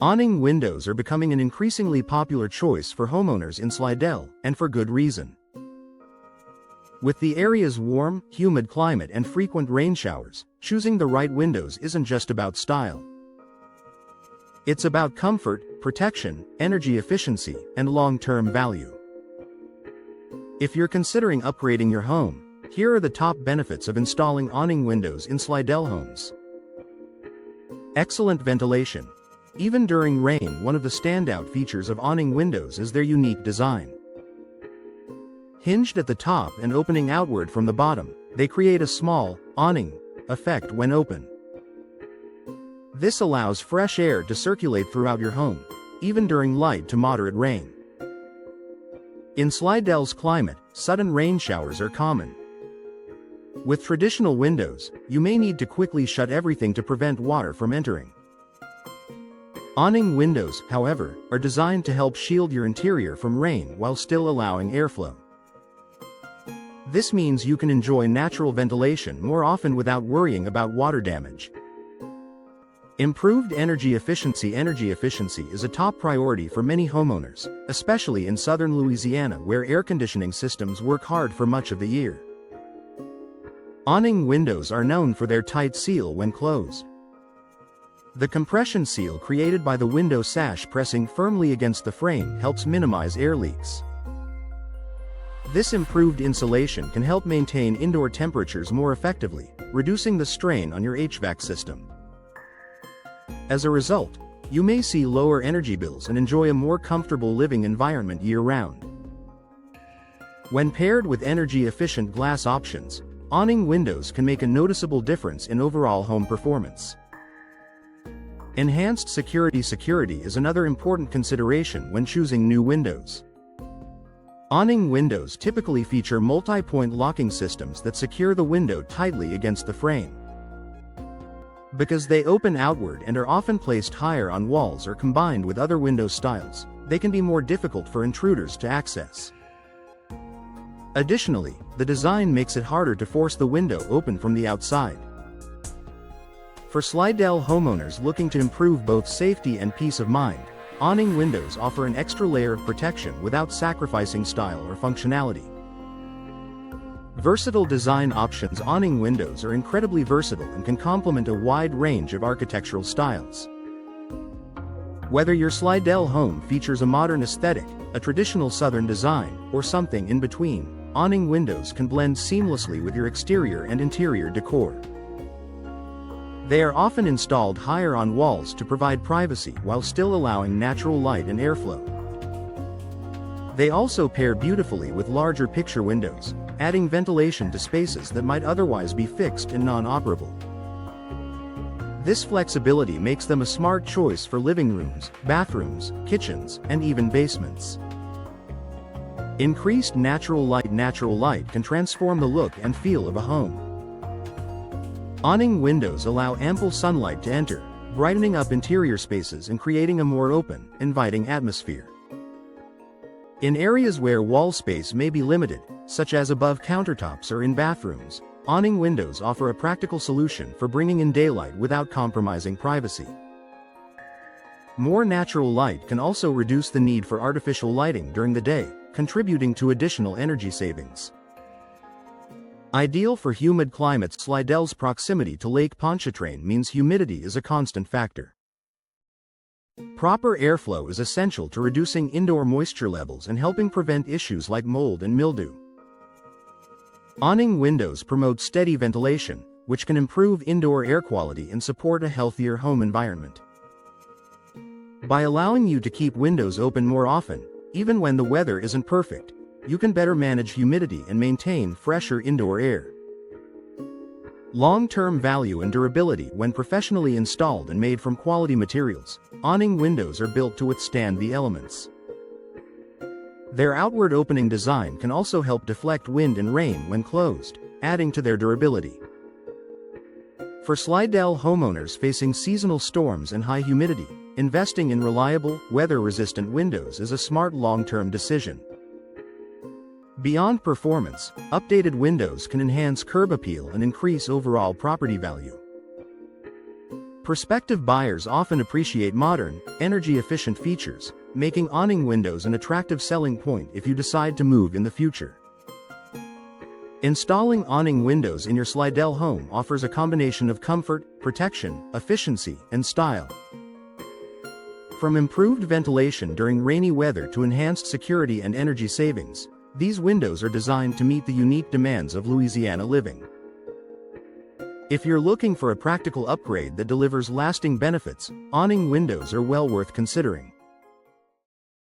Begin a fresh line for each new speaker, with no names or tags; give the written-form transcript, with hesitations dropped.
Awning windows are becoming an increasingly popular choice for homeowners in Slidell, and for good reason. With the area's warm, humid climate and frequent rain showers, choosing the right windows isn't just about style. It's about comfort, protection, energy efficiency, and long-term value. If you're considering upgrading your home, here are the top benefits of installing awning windows in Slidell homes. Excellent ventilation. Even during rain, one of the standout features of awning windows is their unique design. Hinged at the top and opening outward from the bottom, they create a small, awning effect when open. This allows fresh air to circulate throughout your home, even during light to moderate rain. In Slidell's climate, sudden rain showers are common. With traditional windows, you may need to quickly shut everything to prevent water from entering. Awning windows, however, are designed to help shield your interior from rain while still allowing airflow. This means you can enjoy natural ventilation more often without worrying about water damage. Improved energy efficiency. Energy efficiency is a top priority for many homeowners, especially in southern Louisiana where air conditioning systems work hard for much of the year. Awning windows are known for their tight seal when closed. The compression seal created by the window sash pressing firmly against the frame helps minimize air leaks. This improved insulation can help maintain indoor temperatures more effectively, reducing the strain on your HVAC system. As a result, you may see lower energy bills and enjoy a more comfortable living environment year-round. When paired with energy-efficient glass options, awning windows can make a noticeable difference in overall home performance. Enhanced security. Security is another important consideration when choosing new windows. Awning windows typically feature multi-point locking systems that secure the window tightly against the frame. Because they open outward and are often placed higher on walls or combined with other window styles, they can be more difficult for intruders to access. Additionally, the design makes it harder to force the window open from the outside. For Slidell homeowners looking to improve both safety and peace of mind, awning windows offer an extra layer of protection without sacrificing style or functionality. Versatile design options. Awning windows are incredibly versatile and can complement a wide range of architectural styles. Whether your Slidell home features a modern aesthetic, a traditional southern design, or something in between, awning windows can blend seamlessly with your exterior and interior decor. They are often installed higher on walls to provide privacy while still allowing natural light and airflow. They also pair beautifully with larger picture windows, adding ventilation to spaces that might otherwise be fixed and non-operable. This flexibility makes them a smart choice for living rooms, bathrooms, kitchens, and even basements. Increased natural light. Natural light can transform the look and feel of a home. Awning windows allow ample sunlight to enter, brightening up interior spaces and creating a more open, inviting atmosphere. In areas where wall space may be limited, such as above countertops or in bathrooms, awning windows offer a practical solution for bringing in daylight without compromising privacy. More natural light can also reduce the need for artificial lighting during the day, contributing to additional energy savings. Ideal for humid climates. Slidell's proximity to Lake Pontchartrain means humidity is a constant factor. Proper airflow is essential to reducing indoor moisture levels and helping prevent issues like mold and mildew. Awning windows promote steady ventilation, which can improve indoor air quality and support a healthier home environment. By allowing you to keep windows open more often, even when the weather isn't perfect, you can better manage humidity and maintain fresher indoor air. Long-term value and durability. When professionally installed and made from quality materials, awning windows are built to withstand the elements. Their outward opening design can also help deflect wind and rain when closed, adding to their durability. For Slidell homeowners facing seasonal storms and high humidity, investing in reliable, weather-resistant windows is a smart long-term decision. Beyond performance, updated windows can enhance curb appeal and increase overall property value. Prospective buyers often appreciate modern, energy-efficient features, making awning windows an attractive selling point if you decide to move in the future. Installing awning windows in your Slidell home offers a combination of comfort, protection, efficiency, and style. From improved ventilation during rainy weather to enhanced security and energy savings, these windows are designed to meet the unique demands of Louisiana living. If you're looking for a practical upgrade that delivers lasting benefits, awning windows are well worth considering.